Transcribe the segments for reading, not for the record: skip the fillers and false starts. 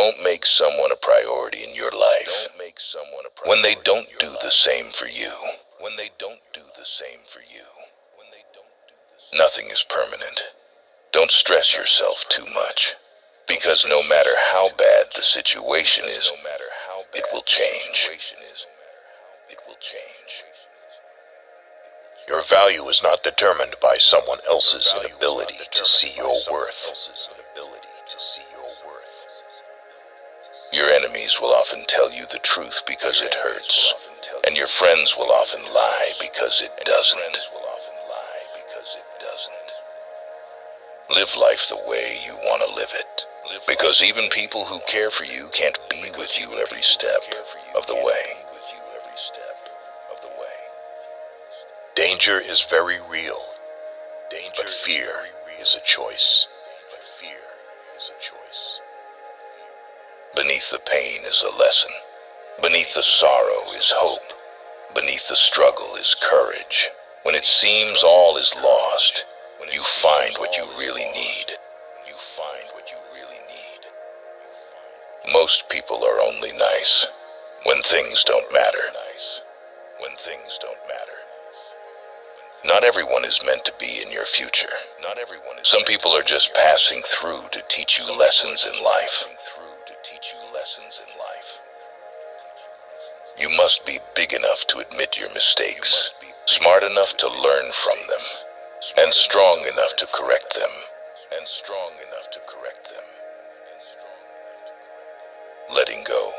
Don't make someone a priority in your life when they don't do the same for you. Nothing is permanent. Don't stress yourself too much, because no matter how bad the situation is, it will change. Your value is not determined by someone else's inability to see your worth. Your enemies will often tell you the truth because it hurts, and your friends will often lie because it doesn't. Live life the way you want to live it, because even people who care for you can't be with you every step of the way. Danger is very real, but fear is a choice. Beneath the pain is a lesson. Beneath the sorrow is hope. Beneath the struggle is courage. When it seems all is lost, you find what you really need. Most people are only nice when things don't matter. Not everyone is meant to be in your future. Some people are just passing through to teach you lessons in life. You must be big enough to admit your mistakes, smart enough to learn from them, and strong enough to correct them. Letting go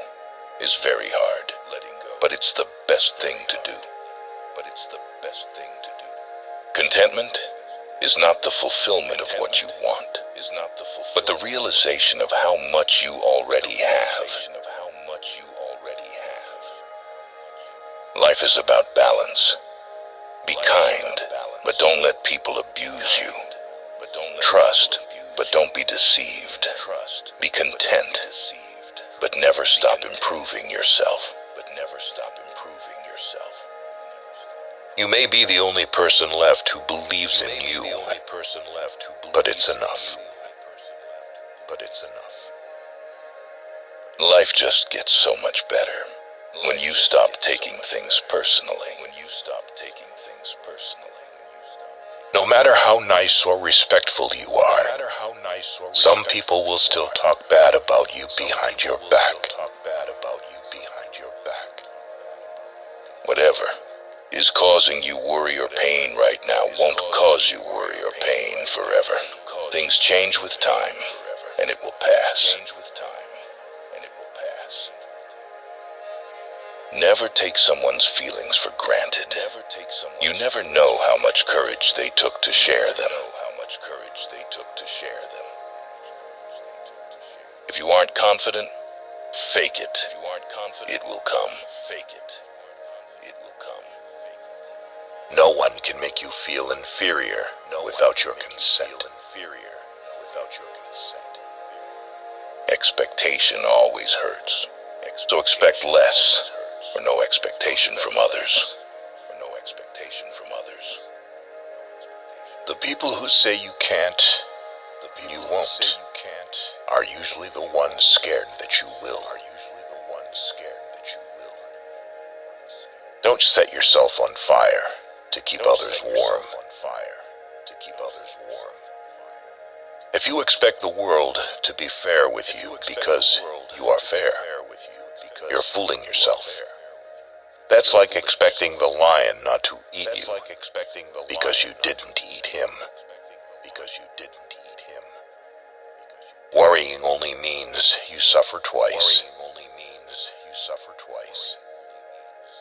is very hard, but it's the best thing to do. Contentment is not the fulfillment of what you want, but the realization of how much you already have. Life is about balance. Be kind, but don't let people abuse you. Trust, but don't be deceived. Be content, but never stop improving yourself. You may be the only person left who believes in you, but it's enough. Life just gets so much better when you stop taking things personally. No matter how nice or respectful you are, some people will still talk bad about you behind your back. Whatever is causing you worry or pain right now won't cause you worry or pain forever. Things change with time, and it will pass. Never take someone's feelings for granted. You never know how much courage they took to share them. If you aren't confident, fake it. It will come. No one can make you feel inferior without your consent. Expectation always hurts. So expect less, or no expectation from others. The people who say you can't, you won't, are usually the ones scared that you will. Don't set yourself on fire to keep others warm. If you expect the world to be fair with you because you are fair, you're fooling yourself. That's like expecting the lion not to eat you because you didn't eat him. Worrying only means you suffer twice.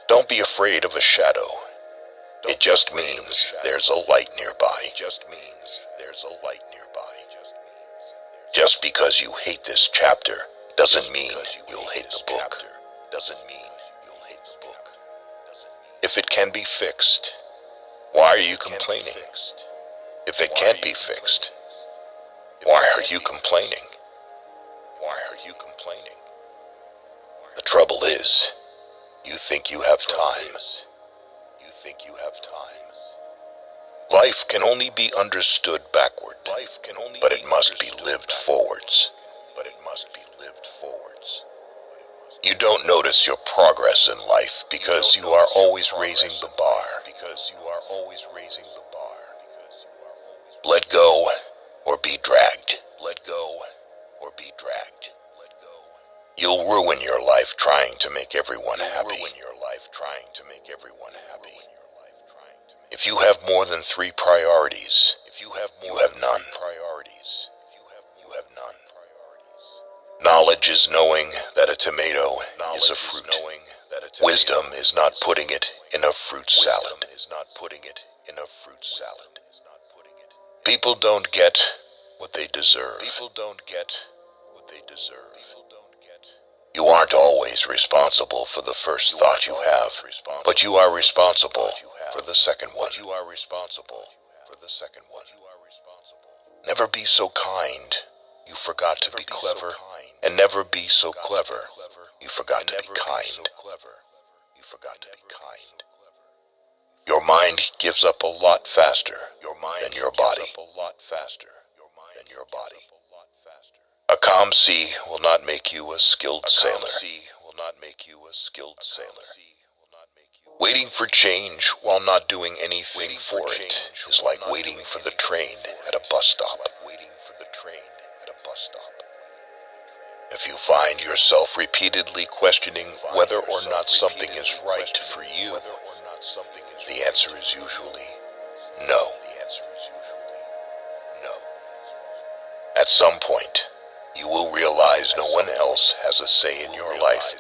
Don't be afraid of a shadow. It just means there's a light nearby. Just because you hate this chapter doesn't mean you'll hate the book. If it can be fixed, why are you complaining? If it can't be fixed, why are you complaining? The trouble is, you think you have time. Life can only be understood backward, but it must be lived forwards. but it must be lived forwards. You don't notice your progress in life because you are always raising the bar. Let go or be dragged. Let go or be dragged. You'll ruin your life trying to make everyone happy. If you have more than 3 priorities, you have none. Knowledge is knowing that a tomato is a fruit. Wisdom is not putting it in a fruit salad. People don't get what they deserve. You aren't always responsible for the first thought you have, but you are responsible for the second one. Never be so kind you forgot to be clever, and never be so clever you forgot to be kind. Your mind gives up a lot faster than your body. A calm sea will not make you a skilled sailor. Waiting for change while not doing anything for it is like waiting for the train at a bus stop. If you find yourself repeatedly questioning whether or not something is right for you, the answer is usually no. At some point, you will realize no one else has a say in your life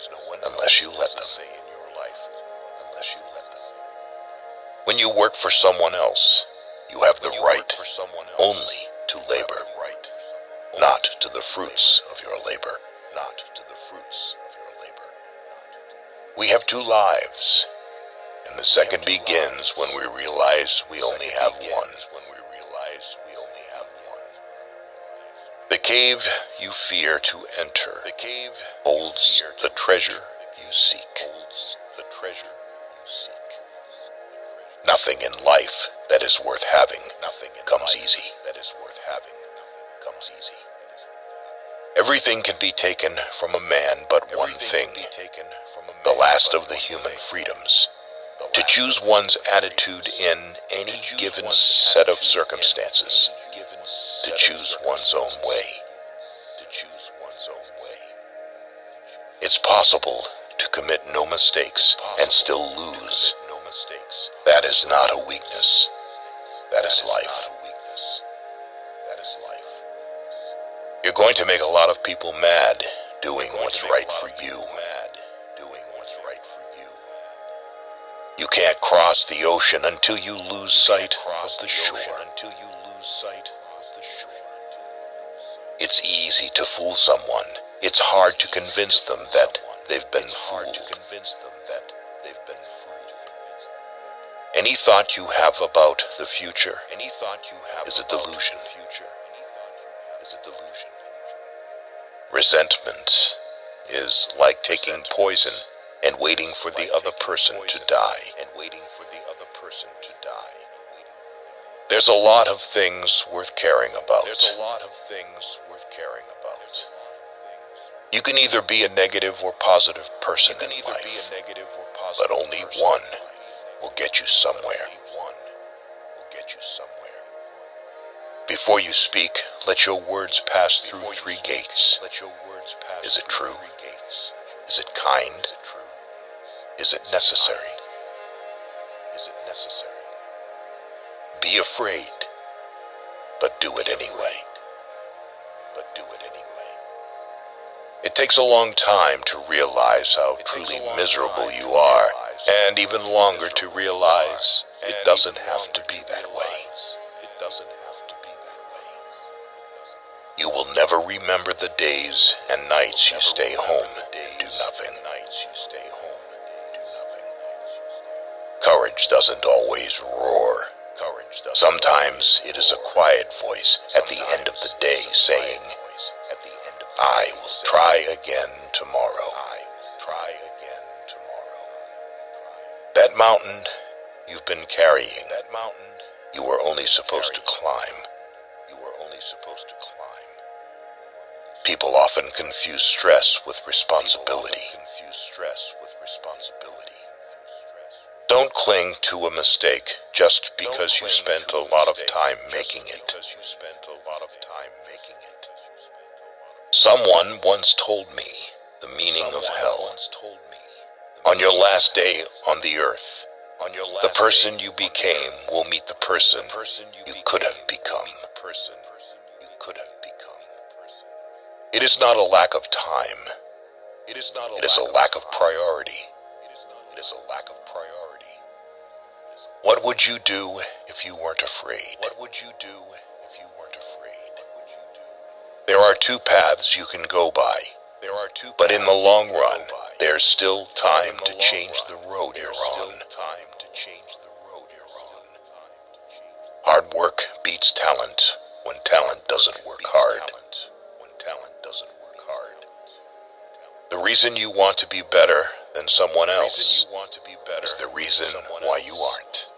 unless you let them. When you work for someone else, you have the right only to labor, not to the fruits of your labor. We have 2 lives, and the second begins when we realize we only have one. The cave you fear to enter holds the treasure you seek. Nothing in life that is worth having comes easy. Everything can be taken from a man but one thing, the last of the human freedoms, to choose one's attitude in any given set of circumstances, to choose one's own way. It's possible to commit no mistakes and still lose. That is not a weakness. That is life. You're going to make a lot of people mad doing what's right for you. You can't cross the ocean until you lose sight of the shore. It's easy to fool someone. It's hard to convince them that they've been fooled. Any thought you have about the future is a delusion. Resentment is like taking poison and waiting for the other person to die. There's a lot of things worth caring about. You can either be a negative or positive person in life, but only one will get you somewhere. Before you speak, let your words pass through 3 gates. Is it true? Is it kind? Is it necessary? Be afraid, but do it anyway. It takes a long time to realize how truly miserable you are, and even longer to realize it doesn't have to be that way. You will never remember the days and nights you stay home and do nothing. Courage doesn't always roar. Sometimes it is a quiet voice at the end of the day saying, I will try again tomorrow. That mountain you've been carrying, you were only supposed to climb. People often confuse stress with responsibility. Don't cling to a mistake just because you spent a lot of time making it. Someone once told me the meaning of hell. On your last day on the earth, the person you became will meet the person you could have become. It is not a lack of time. It is a lack of priority. What would you do if you weren't afraid? There are two paths you can go by, but in the long run, there's still time to change the road you're on. Hard work beats talent when talent doesn't work hard. The reason you want to be better than someone else is the reason why you aren't.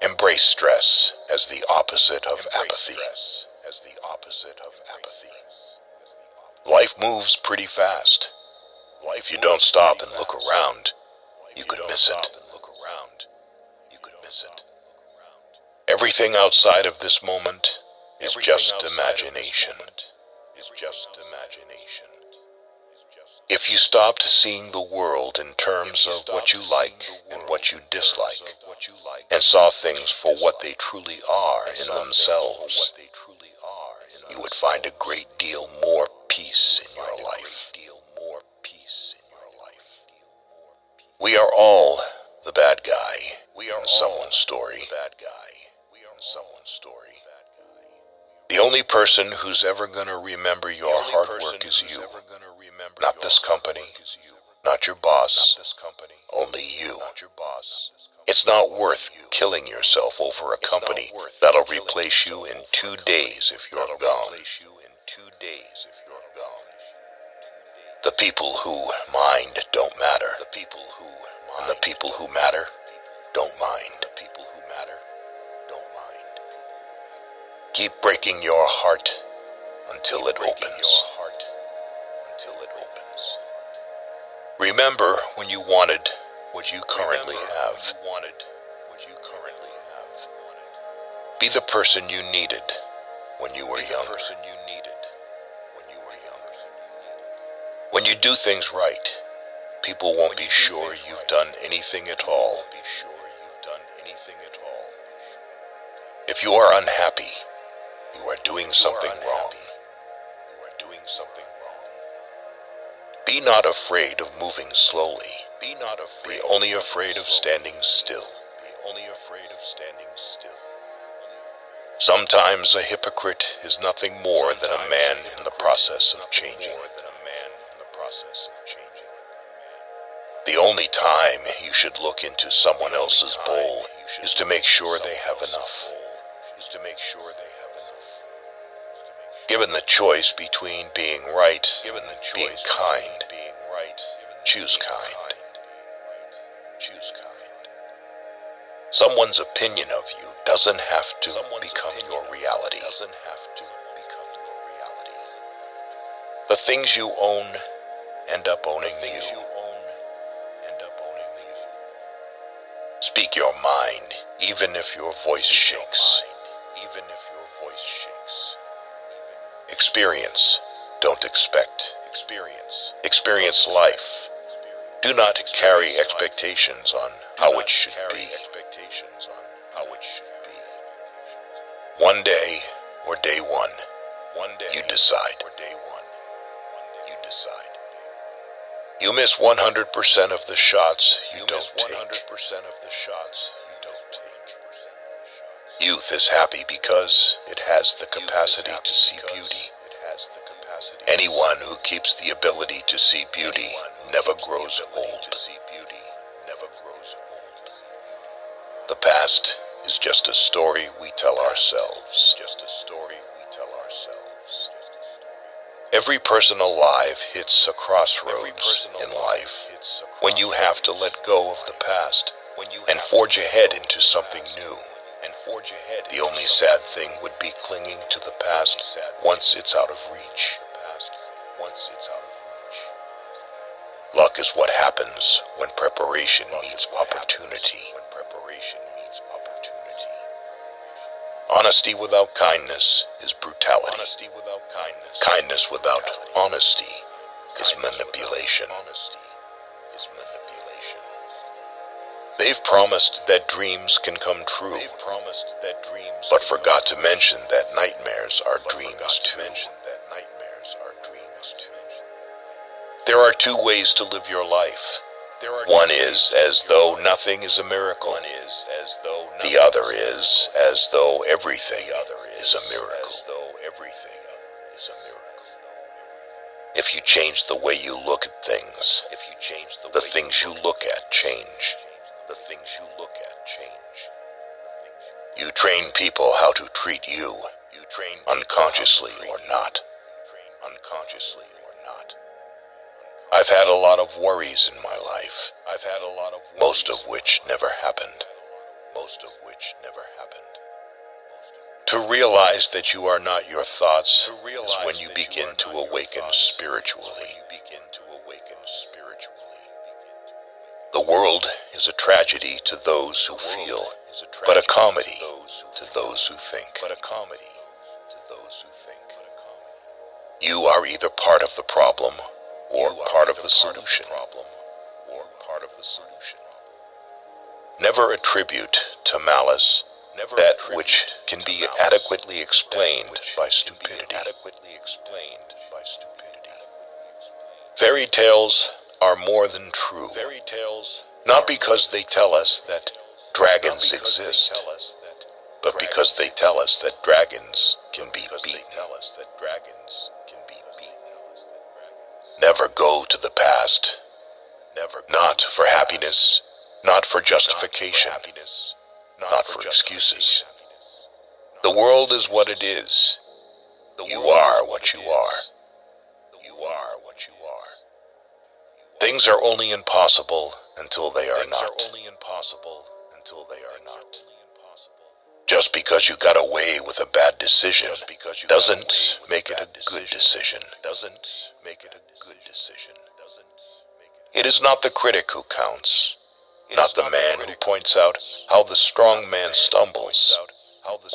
Embrace stress as the opposite of apathy. Life moves pretty fast. If you don't stop and look around, you could miss it. Everything outside of this moment is just imagination. If you stopped seeing the world in terms of what you like and what you dislike, and saw things for what they truly are in themselves, you would find a great deal more peace in your life. We are all the bad guy in someone's story. The only person who's ever gonna remember your hard work is you. Not this company, not your boss, only you. It's not worth killing yourself over a company that'll replace you in 2 days if you're gone. The people who mind don't matter, and the people who matter don't mind. Keep breaking your heart until it opens. Remember when you wanted what you currently have. Be the person you needed when you were young. When you do things right, people won't be sure you've done anything at all. If you are unhappy, you are doing something wrong. Be not afraid of moving slowly. Be only afraid of standing still. Sometimes a hypocrite is nothing more than a man in the process of changing. The only time you should look into someone else's bowl is to make sure they have enough. Given the choice between being right and being kind, choose kind. Someone's opinion of you doesn't have to become your reality. The things you own end up owning you. Speak your mind, even if your voice shakes. Experience, don't expect. Experience life. Do not carry expectations on how it should be. One day or day one, you decide. You miss 100% of the shots you don't take. Youth is happy because it has the capacity to see beauty. Anyone who keeps the ability to see beauty never grows old. The past is just a story we tell ourselves. Every person alive hits a crossroads in life when you have to let go of the past and forge ahead into something new. forge ahead. The only sad thing would be clinging to the past once it's out of reach. Luck is what happens when preparation meets opportunity. Honesty without kindness is brutality. Kindness without honesty is manipulation. They've promised that dreams can come true, but forgot to mention that nightmares are dreams too. There are two ways to live your life. One is as though nothing is a miracle. The other is as though everything is a miracle. If you change the way you look at things, the things you look at change. You train people how to treat you, unconsciously or not. I've had a lot of worries in my life, most of which never happened. To realize that you are not your thoughts is when you begin to awaken spiritually. The world is a tragedy to those who feel, but a comedy to those who think. You are either part of the problem or part of the solution. Never attribute to malice that which can be adequately explained by stupidity. Fairy tales are more than true, not because they tell us that dragons exist, but because they tell us that dragons can be beaten. Never go to the past, not for happiness, not for justification, not for excuses. The world is what it is. You are what you are. Things are only impossible until they are not. Just because you got away with a bad decision doesn't make it a good decision. It is not the critic who counts, not the man who points out how the strong man stumbles,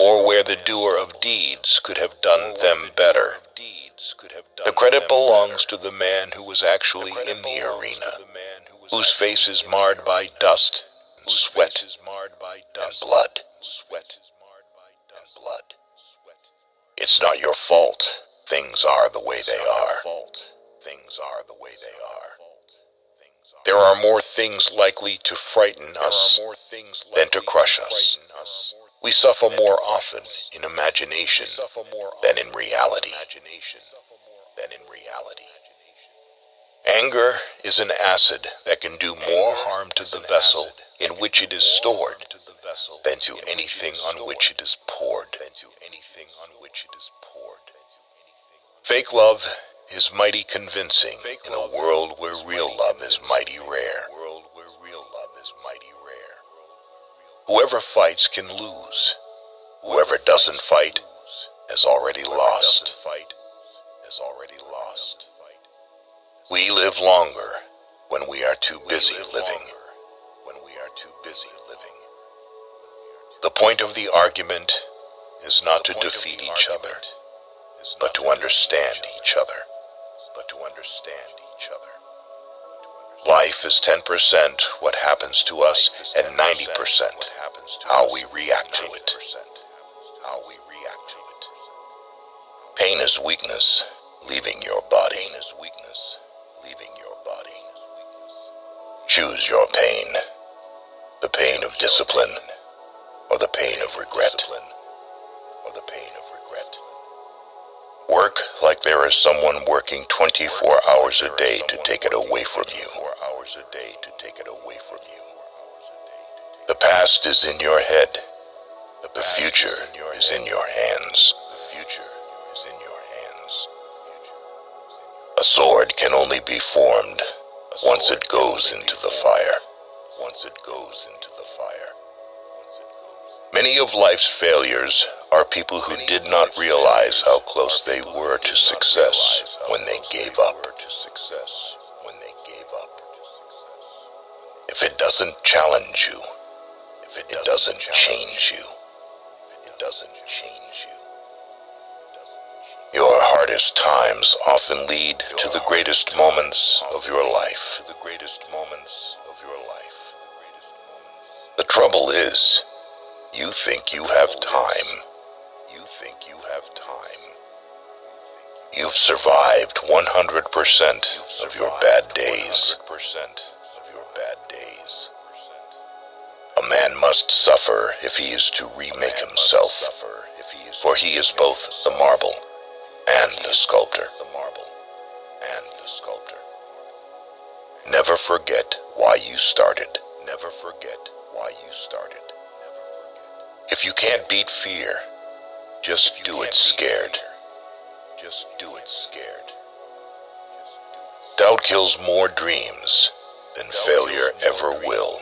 or where the doer of deeds could have done them better. The credit belongs to the man who was actually in the arena, whose face is marred by dust and sweat and blood. It's not your fault. Things are the way they are. There are more things likely to frighten us than to crush us. We suffer more often in imagination than in reality. Anger is an acid that can do more harm to the vessel in which it is stored than to anything on which it is poured. Fake love is mighty convincing in a world where real love is mighty rare. Whoever fights can lose. Whoever doesn't fight has already lost. We live longer when we are too busy living. The point of the argument is not to defeat each other, but to understand each other. Life is 10% what happens to us and 90% how we react to it. Pain is weakness leaving your body. Choose your pain, the pain of discipline or the pain of regret. Work like there is someone working 24 hours a day to take it away from you. The past is in your head. The future is in your hands. A sword can only be formed once it goes into the fire. Many of life's failures are people who did not realize how close they were to success when they gave up. If it doesn't challenge you, it doesn't change you. Your hardest times often lead to the greatest moments of your life. The trouble is, you think you have time. You've survived 100% of your bad days. A man must suffer if he is to remake himself, for he is both the marble and the sculptor. Never forget why you started. If you can't beat fear, just do it scared. Doubt kills more dreams than failure ever will.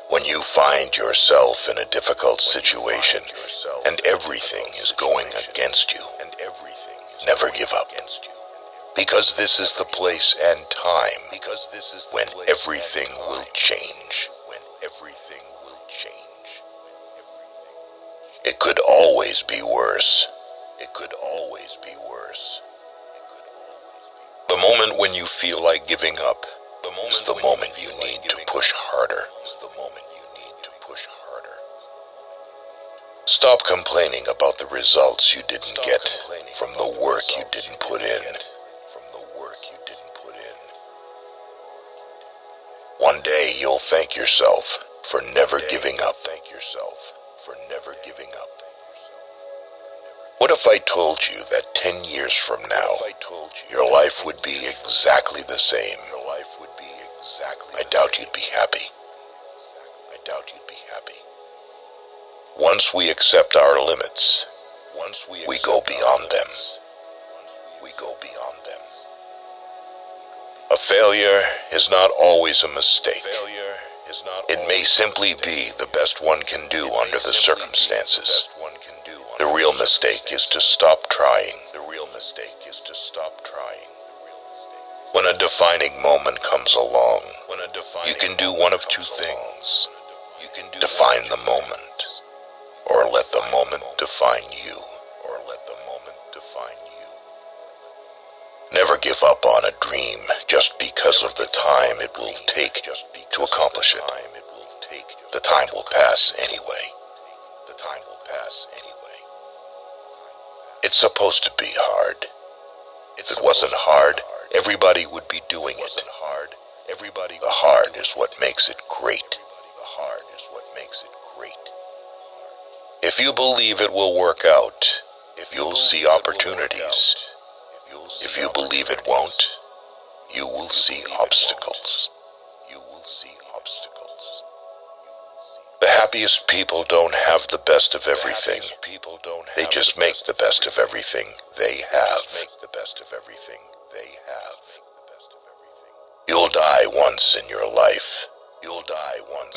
When you find yourself in a difficult situation and everything is going against you, never give up. Because this is the place and time when everything will change. It could always be worse. The moment when you feel like giving up is the moment you need to push harder. Stop complaining about the results you didn't get from the work you didn't put in. One day you'll thank yourself for never giving up. What if I told you that 10 years from now, your life would be exactly the same? I doubt you'd be happy. Once we accept our limits, we go beyond them. A failure is not always a mistake. It may simply be the best one can do under the circumstances. The real mistake is to stop trying. When a defining moment comes along, you can do one of two things. Define the moment, or let the moment define you. Never give up on a dream just because of the time it will take to accomplish it. The time will pass anyway. It's supposed to be hard. If it wasn't hard, everybody would be doing it. The hard is what makes it great. If you believe it will work out, you'll see opportunities. If you believe it won't, you will see obstacles. The happiest people don't have the best of everything. They just make the best of everything they have. You'll die once in your life.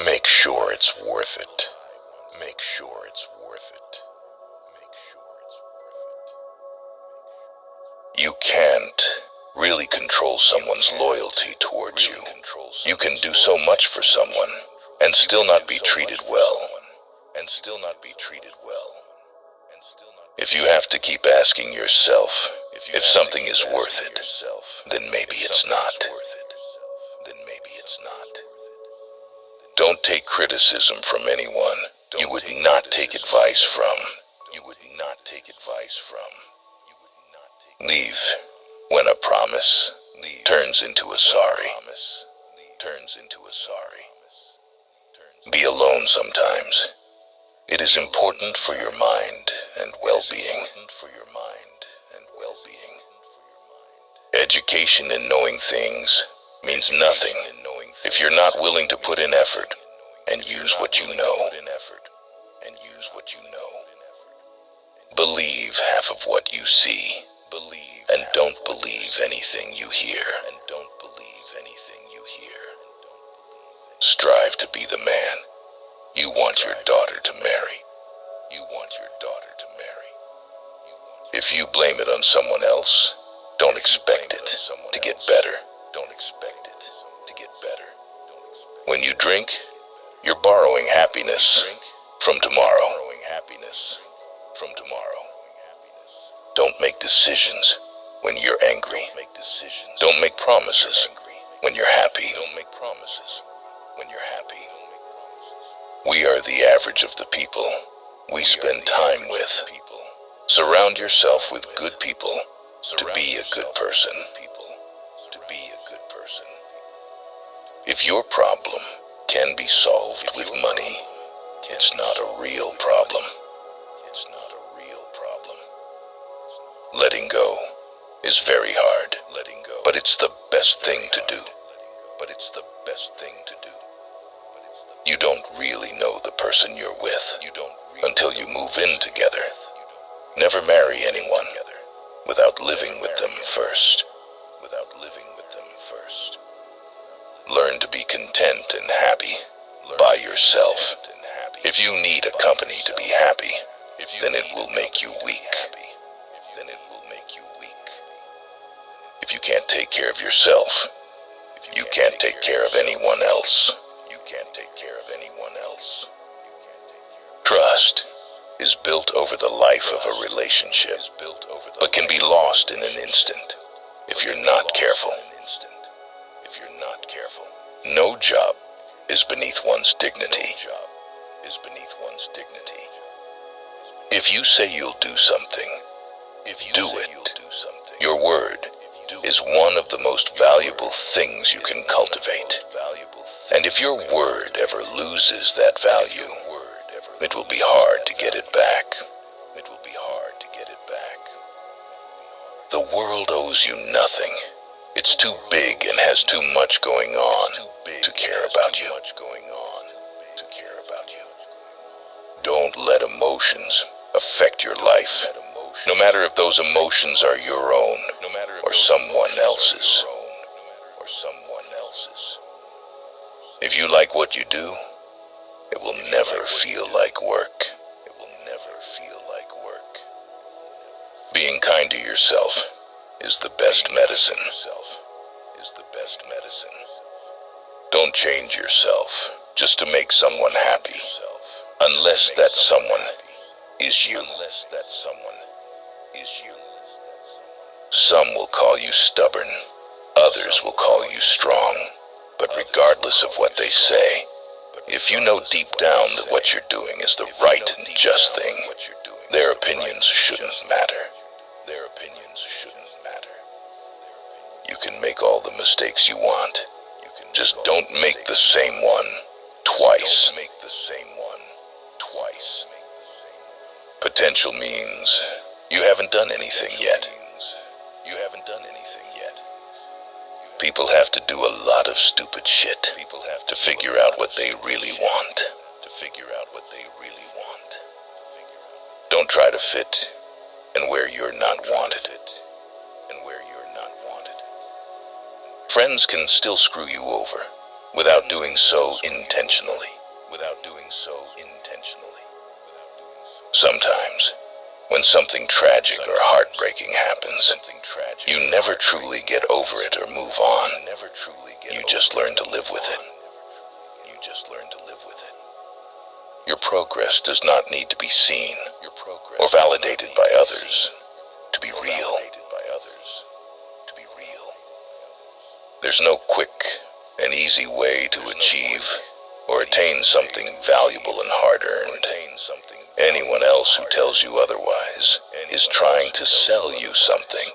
Make sure it's worth it. You can't really control someone's loyalty towards you. You can do so much for someone and still not be treated well. If you have to keep asking yourself if something is worth it, then maybe it's not. Don't take criticism from anyone you would not take advice from. Leave when a promise turns into a sorry. Be alone sometimes. It is important for your mind and well-being. Education in knowing things means nothing if you're not willing to put in effort and use what you know. Believe half of what you see, and don't believe anything you hear. strive to be the man you want your daughter to marry. You want your daughter to marry. If you blame it on someone else, don't expect it to get better. Don't expect it to get better. When you drink, you're borrowing happiness from tomorrow. Don't make decisions when you're angry. Don't make promises when you're happy. We are the average of the people we spend time with. Surround yourself with good people to be a good person. If your problem can be solved with money, it's not a real problem. Letting go is very hard, but it's the best thing to do. You don't really know the person you're with until you move in together. Never marry anyone without living with them first. Learn to be content and happy by yourself. If you need a company to be happy, then it will make you weak. If you can't take care of yourself, you can't take care of anyone else. Trust is built over the life of a relationship, but can be lost in an instant if you're not careful. No job is beneath one's dignity. If you say you'll do something, do it. Your word is one of the most valuable things you can cultivate. And if your word ever loses that value, it will be hard to get it back. The world owes you nothing. It's too big and has too much going on to care about you. Don't let emotions affect your life, no matter if those emotions are your own or someone else's. If you like what you do, it will never feel like work. Being kind to yourself is the best medicine. Don't change yourself just to make someone happy, unless that someone is you. Some will call you stubborn, others will call you strong, but regardless of what they say, if you know deep down that what you're doing is the right and just thing, their opinions shouldn't matter. You can make all the mistakes you want. Just don't make the same one twice. Potential means you haven't done anything yet. People have to do a lot of stupid shit to figure out what they really want. Don't try to fit and where you're not wanted. Friends can still screw you over without doing so intentionally. Sometimes, when something tragic or heartbreaking happens, you never truly get over it or move on. You just learn to live with it. Your progress does not need to be seen or validated by others to be real. There's no quick and easy way to achieve or attain something valuable and hard-earned. Anyone else who tells you otherwise is trying to sell you something.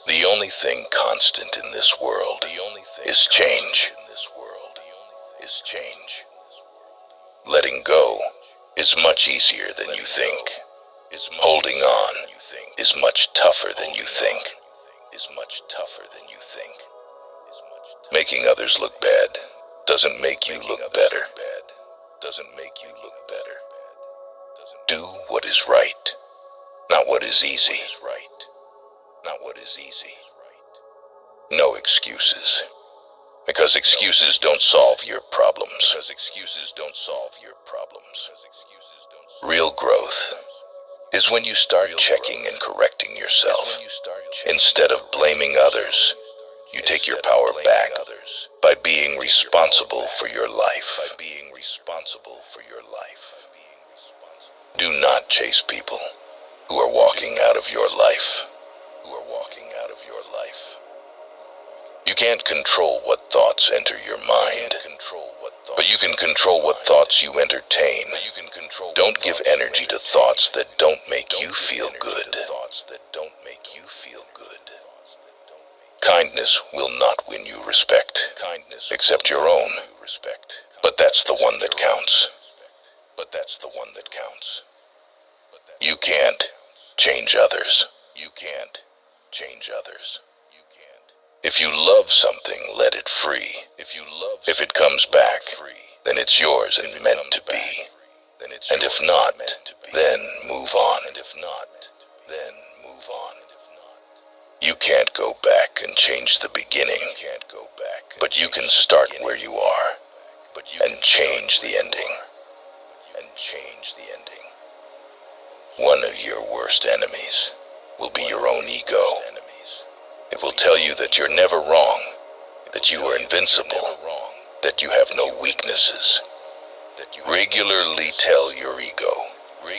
The only thing constant in this world is change. Letting go is much easier than you think. Holding on is much tougher than you think. Making others look bad doesn't make you look better. Do what is right, not what is easy. No excuses. Because excuses don't solve your problems. Because excuses don't solve your problems. Real growth is when you start checking and correcting yourself. Instead of blaming others, you take your power back by being responsible for your life. Do not chase people who are walking out of your life. You can't control what thoughts enter your mind, but you can control what thoughts you entertain. Don't give energy to thoughts that don't make you feel good. Kindness will not win you respect, except your own. But that's the one that counts. You can't change others. If you love something, let it free. If it comes back, then it's yours and meant to be. And if not, then move on. You can't go back and change the beginning, but you can start where you are and change the ending. One of your worst enemies will be your own ego. It will tell you that you're never wrong, that you are invincible, that you have no weaknesses. Regularly tell your ego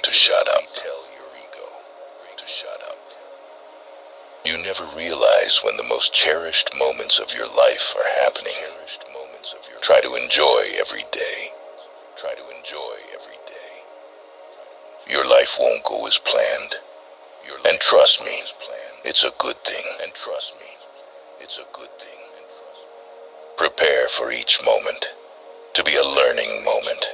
to shut up. You never realize when the most cherished moments of your life are happening. Try to enjoy every day. Your life won't go as planned. And trust me, it's a good thing. Prepare for each moment to be a learning moment.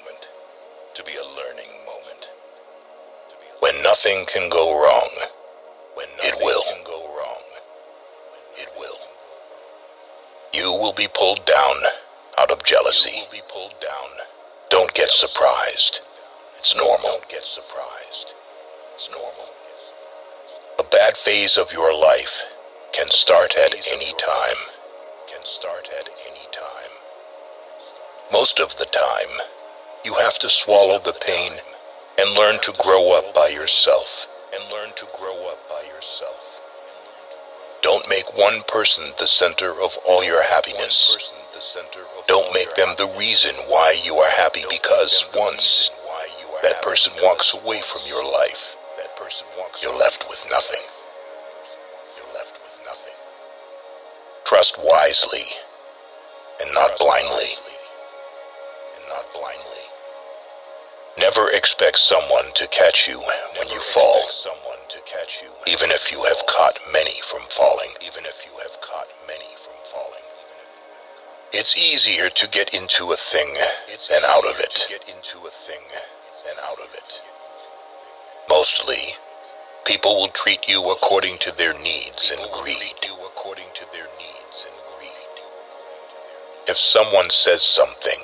When nothing can go wrong, it will. You will be pulled down out of jealousy. Don't get surprised. It's normal. A bad phase of your life can start at any time. Most of the time, you have to swallow the pain and learn to grow up by yourself. Don't make one person the center of all your happiness. Don't make them the reason why you are happy, because once that person walks away from your life, you're left with nothing. Trust wisely and not blindly. Never expect someone to catch you when you fall, even if you have caught many from falling. It's easier to get into a thing than out of it. Mostly, people will treat you according to their needs and greed. If someone says something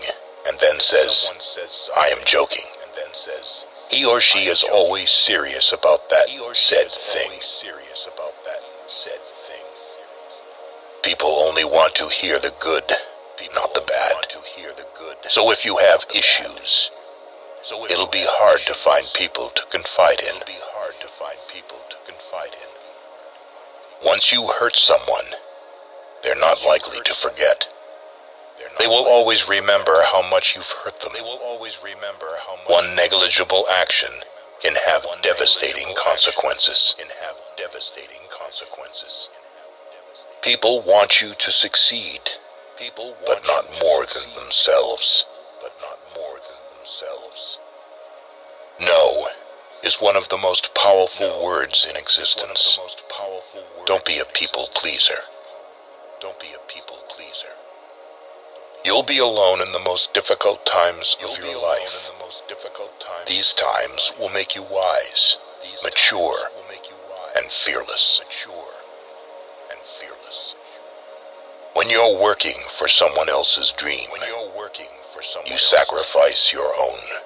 and then says, "I am joking," he or she is always serious about that said thing. People only want to hear the good, not the bad. So if you have issues, it'll be hard to find people to confide in. Once you hurt someone, they're not likely to forget. They will always remember how much you've hurt them. One negligible action can have devastating consequences. People want you to succeed, but not more than themselves. No is one of the most powerful words in existence. Don't be a people pleaser. You'll be alone in the most difficult times of your life. These times will make you wise, mature, and fearless. When you're working for someone else's dream, you sacrifice your own.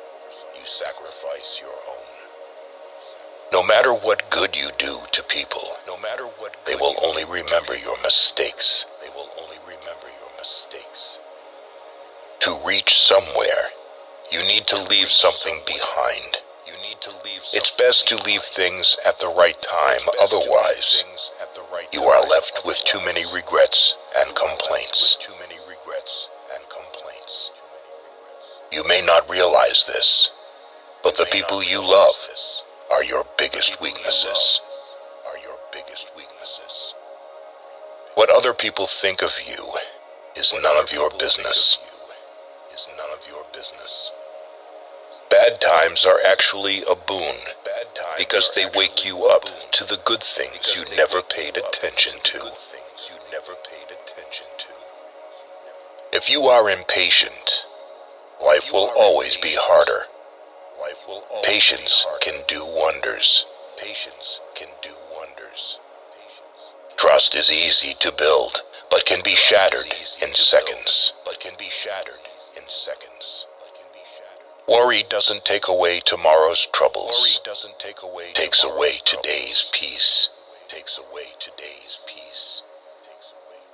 No matter what good you do to people, they will only remember your mistakes. To reach somewhere, you need to leave something behind. It's best to leave things at the right time, otherwise, you are left with too many regrets and complaints. You may not realize this, but the people you love are your biggest weaknesses. What other people think of you is none of your business. Bad times are actually a boon because they wake you up to the good things you never paid attention to. If you are impatient, life will always be harder. Patience can do wonders. Trust is easy to build, but can be shattered in seconds. Worry doesn't take away tomorrow's troubles. Takes away today's peace.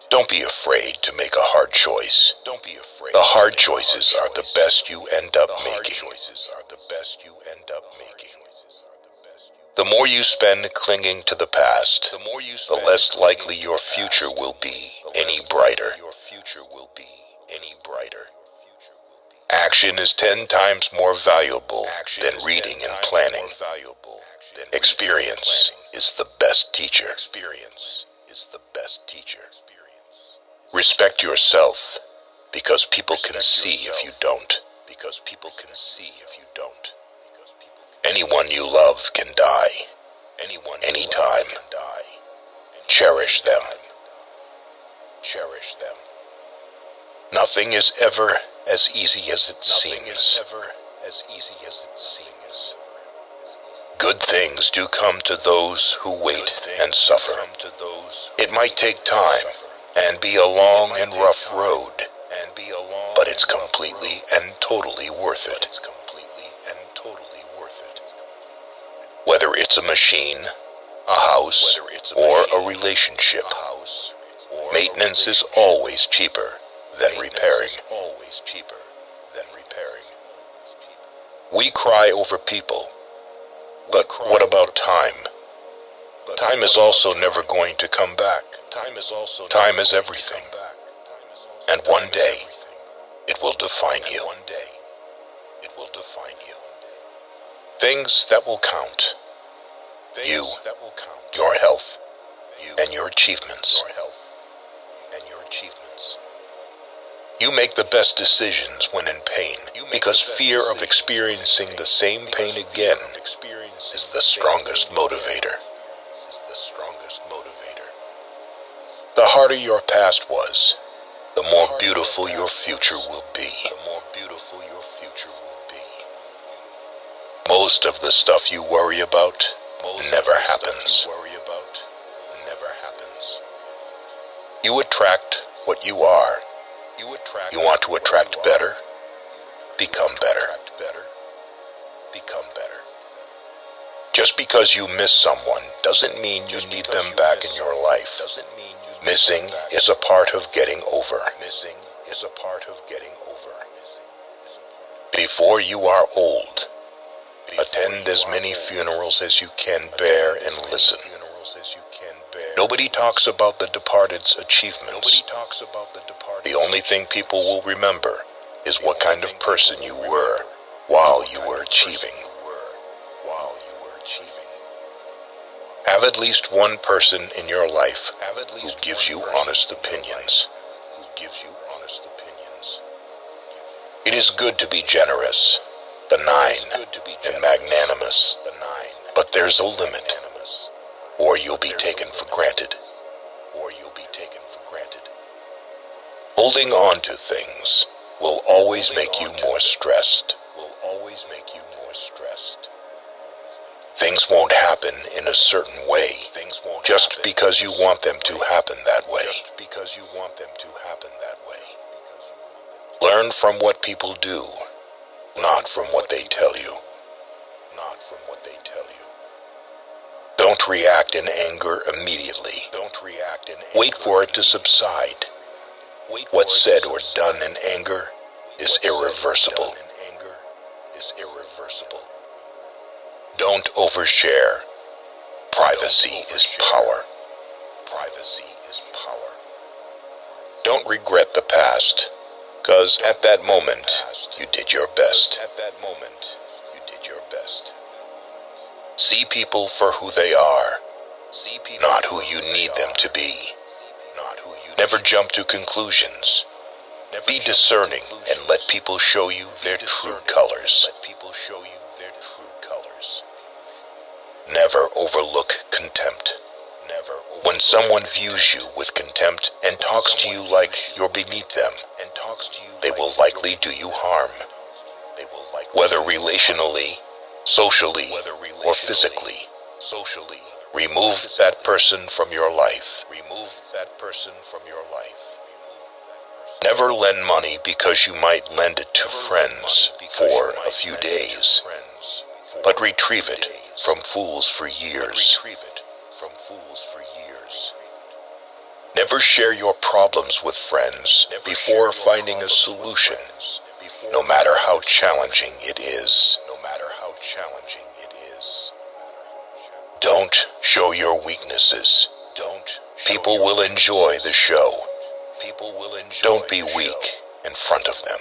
Don't be afraid to make a hard choice. The hard choices are the best you end up making. The more you spend clinging to the past, the less likely your future will be any brighter. Action is 10 times more valuable than reading and planning. Experience is the best teacher. Respect yourself, because people can see if you don't. Anyone you love can die, anytime. Cherish them. Nothing is ever as easy as it seems. Good things do come to those who wait and suffer. It might take time and be a long and rough road, but it's completely and totally worth it. Whether it's a machine, a house, or a relationship, maintenance is always cheaper than repairing. We cry over people, but what about time? Time is also never going to come back. Time is everything. And one day, it will define you. Things that will count. You, your health, and your achievements. You make the best decisions when in pain, because fear of experiencing the same pain again is the strongest motivator. The harder your past was, the more beautiful your future will be. Most of the stuff you worry about never happens. You attract what you are. You want to attract better? Become better. Just because you miss someone doesn't mean you need them back in your life. Missing is a part of getting over. Before you are old, attend as many funerals as you can bear and listen. Nobody talks about the departed's achievements. The only thing people will remember is what kind of person you were while you were achieving. Have at least one person in your life who gives you honest opinions. It is good to be generous, benign, and magnanimous, but there's a limit, or you'll be taken for granted. Holding on to things will always make you more stressed. Things won't happen in a certain way just because you want them to happen that way. Learn from what people do, not from what they tell you. Don't react in anger immediately. Wait for it to subside. What's said or done in anger is irreversible. Don't overshare. Privacy is power. Don't regret the past, 'cause at that moment, you did your best. See people for who they are, not who you need them to be. Never jump to conclusions. Be discerning and let people show you their true colors. Never overlook contempt. When someone views you with contempt and talks to you like you're beneath them, they will likely do you harm. Whether relationally, socially, or physically, remove that person from your life. Never lend money because you might lend it to friends for a few days, but retrieve it from fools for years. Never share your problems with friends before finding a solution, no matter how challenging it is. Don't show your weaknesses. People will enjoy the show. Don't be weak in front of them.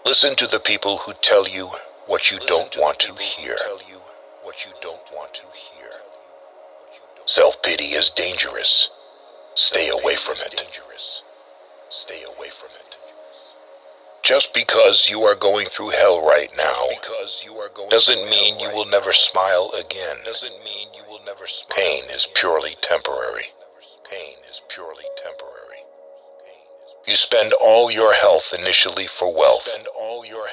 Listen to the people who tell you what you don't want to hear. Self-pity is dangerous. Stay away from it. Just because you are going through hell right now doesn't mean you will never smile again. Pain is purely temporary. You spend all your health initially for wealth,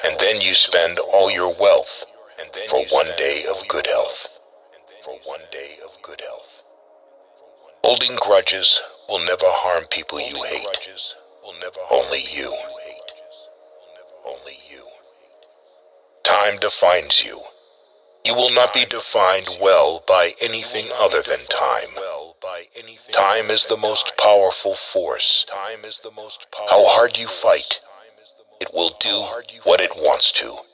and then you spend all your wealth for one day of good health. Holding grudges will never harm people you hate. Only you. Time defines you. You will not be defined well by anything other than time. Time is the most powerful force. How hard you fight, it will do what it wants to.